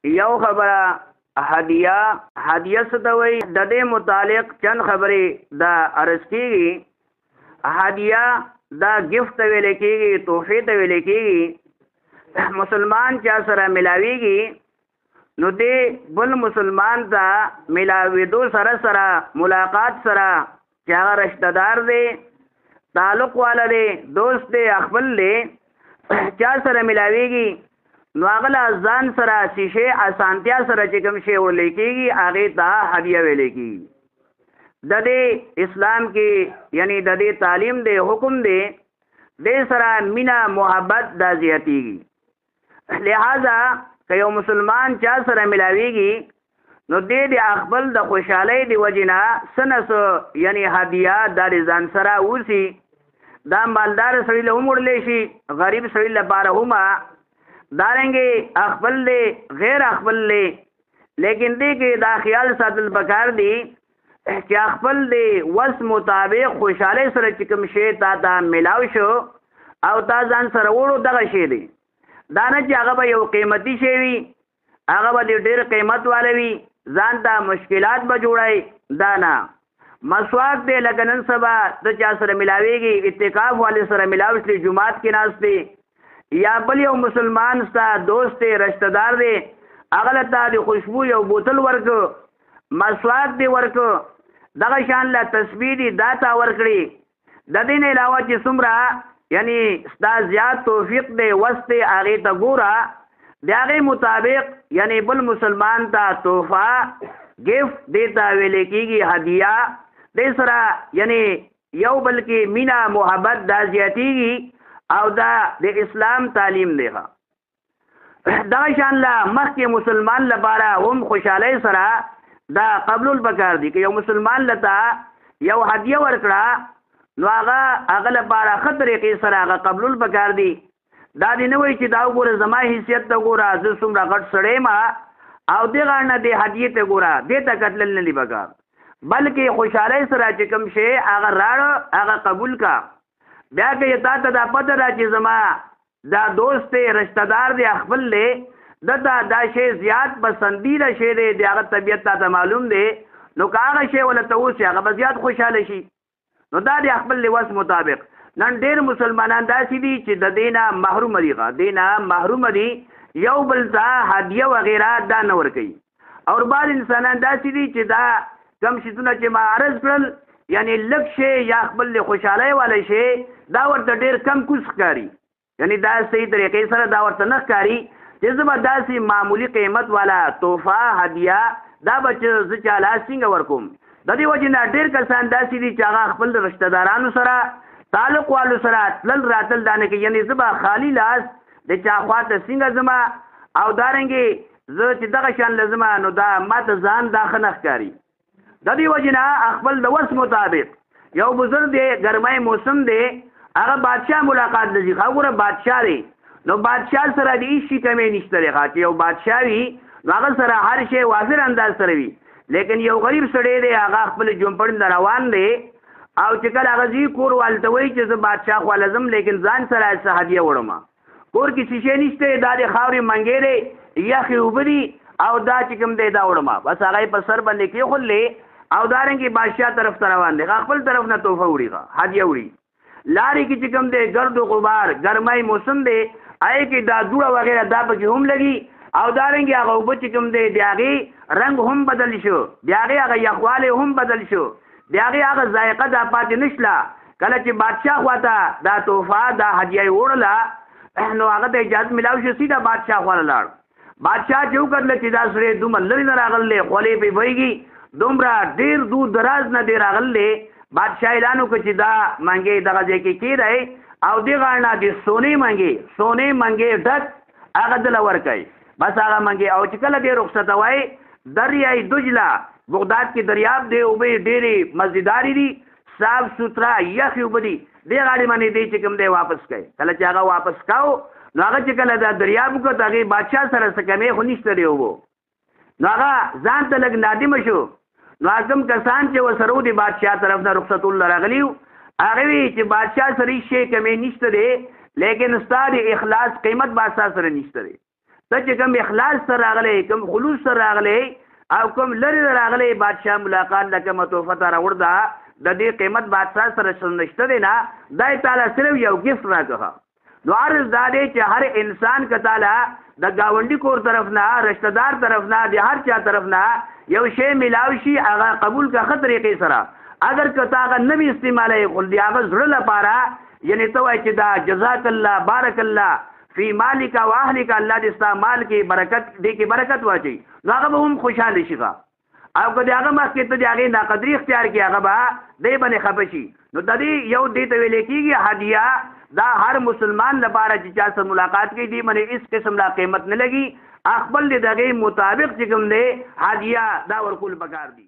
یو خبره هدیه څه ته وایي د دې متعلق چند خبرې دا عرض کېږي. هدیه دا ګفت ته ویل کېږي، تحفې ته ویل کېږي. مسلمان چا سره ملاویږي نو دې بل مسلمان ته ملاوېدو سره ملاقات سره چې هغه رشته دار دی، تعلق والا دی، دوست دی، خپل دی، چا سره ملاویږي نو هغه له ځان سره شیشې اسانتیا سره چې کوم شی ورلی کېږي هغې ته هدیه ویلی کېږي. د دې اسلام کې یعنی د دې تعلیم دی، حکم دی، دې سره مینه محبت دا زیاتېږي. لہذا که یو مسلمان چا سره ملاویږي نو دې د خپل د خوشحالۍ د وجې نه څه نه څه یعنی هدیه دا د ځان سره اوسي. دا مالدار سړي له هم وړلی شي، غریب سړي لپاره هم دارنګې خپل دی غیر خپل دی، لیکن دې کې دا خیال ساتل پکار دی چې خپل دی وس مطابق خوشحالۍ سره چې کوم شی تا ته ملاو شو او تا ځان سره وړو دغه شی دی. دا نه چې هغه به یو قیمتي شی وي، هغه به ډېر قیمت والا وي، ځان ته مشکلات به جوړی. دا نه مسواک دی لکه نن سبا د چا سره ملاویږي، اتقاف والے سره ملاو شي، جماعت کې ناست دی، یا بل یو مسلمان ستا دوست دی، رشتہ دار دی، هغه له تا د خوشبو یو بوتل ورکو، مسواک دی ورکو، دغه شان له تسبیح دی دا تا ورکړي. د دې نه علاوه چې څومره یعنی ستا زیات توفیق دی وس دی هغې ته ګوره، د هغې مطابق یعنی بل مسلمان ته تحفه ګفت دې ته ویلی کېږي هدیه. دې سره یعنی یو بل کې مینه محبت دا زیاتېږي او دا د اسلام تعلیم دی. دغه شان له مخکې مسلمان لپاره هم خوشحالۍ سره دا قبول پکار دی. که یو مسلمان لته یو هدیه ورکړه نو هغه لپاره ښه طریقې سره هغه قبول پکار دی. دا دې نه وایي چې دا وګوره زما حیثیت ته ګوره، زه څومره غټ سړی یم او دغه نه دې هدیې ته ګوره، دې ته کتلل نه دي پکار، بلکې خوشحالۍ سره چې کوم شی هغه راړه هغه قبول کا. بیا که تا ته دا پته ده چې زما دا دوست دی، رشتہ دار دی، خپل دی، دته دا شی زیات پسندیده شی دی، د هغه طبیعت تا ته معلوم دی، نو که هغه شی ولته اوسي هغه به زیات خوشحاله شي. نو دا د خپل لوس مطابق. نن ډېر مسلمانان داسې دي چې د دې نه محروم دي، دي یو بل ته هدیه وغیره دا نه ورکوي. او بعض انسانان داسې دي چې دا کم شیزونه چې ما عرض کړل یعنی لږ شی یا خپل خوشحالۍ والا شی دا ورته ډېر کم کوز ښکاري، یعنی دا صحیح طریقې سره دا ورته نه ښکاري چې زه به داسې معمولي قیمت والا تحفه هدیه دا به چې زه چاله څنګه ورکوم. د دې وجې نه ډېر کسان داسې دي چې هغه خپل رشته دارانو سره تعلق والو سره تلل راتل دا نه کوي، یعنی زه به خالي لاس د چا خواته څنګه ځمه او دارنګې زه چې دغه شان له ځمه نو دا ماته ځان دا ښه نه ښکاري. د دې وجې نه خپل د وس مطابق یو بزرګ دی، ګرمۍ موسم دی، هغه بادشاه ملاقات لځي. ګوره بادشاه دی نو بادشاه سره د هېڅ شي کمی نشته دی. چې یو بادشاه وي نو هغه سره هر شی وافر انداز سره وي، لیکن یو غریب سړی دی هغه خپل جومپړ نه روان دی او چې کله هغه ځي کور والته وایي چې زه بادشاه خواله ځم لیکن ځان سره څه هدیه وړم. کور کې شیشې نشته، دا د خاورې منګې دی، یخې اوبه دي او دا چې کوم دی دا وړم، بس هغه یې په سر باندې کېښولې او دارنګې بادشاه طرف ته روان دی، خپل طرف نه تحفه وړي، هدیه وړي. لارې کې چې کوم دی ګرد و غبار، ګرمۍ موسم دی، هغې کې دا دوړه وغیره دا پکې هم لګي او دارنګې هغه اوبه چې کوم دی د هغې رنګ هم بدل شو، د هغې هغه یخوالی هم بدل شو، د هغې هغه ذایقه دا پاتې نشله. کله چې بادشاه خواته دا تحفه دا هدیه یې وړله نو هغه ته اجازه میلاو شو، سیده بادشاه خواله لاړ. بادشاه چې وکتله چې دا سړی دومره لرې نه راغلی، خولې پرې بهیږي، دومره ډېر دور دراز نه دی راغلی، بادشاه اعلان وکړ چې دا منګې دغه ځای کې کېږدئ او دغه نه د سونې منګې ډک هغه دله ورکئ. بس هغه منګې او چې کله دې رخصتوئ دریای دجله بغداد کې دریاب دی، اوبه ډېرې مزیدارې دي، صاف سوتره یخې اوبه دي، دې غاړې باندې دی چې کوم دی واپس کوي. کله چې هغه واپس کاو نو هغه چې کله دا دریاب وکړ هغې بادشاه سره څه کمې خو نشته دی اوبو، نو هغه ځان ته لږ نادمه شو. نو کوم کسان چې ورسره و د بادشاه طرف نه رخصتون له راغلي وو هغې وایي چې بادشاه سره هېڅ شی کمې نشته دی، لیکن ستا د اخلاص قیمت به ستا سره نشته دی. ته چې کوم اخلاص سره راغلی کوم خلوص سره راغلی او کوم لري راغلی بادشاہ ملاقات لکه متوفه ته راوړ دا د دې قیمت بادشاہ سره نشته دی نه دای تعالی صرف یو گیفت راکړه نو عرض دا دی چې هر انسان که تعالی د گاونډي کور طرف نه رشتہ دار طرف نه د هر چا طرف نه یو شی ملاوي شي هغه قبول کا خطر طریقې سره اگر که تاغه نبی استعماله خل دی هغه زړه لپاره یعنی ته وای چې دا جزاک الله بارک الله فی مالک و اهلک الله دې استعمال کې برکت دې کې برکت واچي هغه به هم خوشاله شي او که هغه ماسکې ته هغه ناقدری اختیار کی هغه به دې باندې خپشي نو د دې یو دې ته ویل کېږي هدیه دا هر مسلمان لپاره چې چا سره ملاقات کوي دې باندې اس قسم لا قیمت نه لګي خپل دغه مطابق چې کوم دې هدیه دا ورکول پکار دي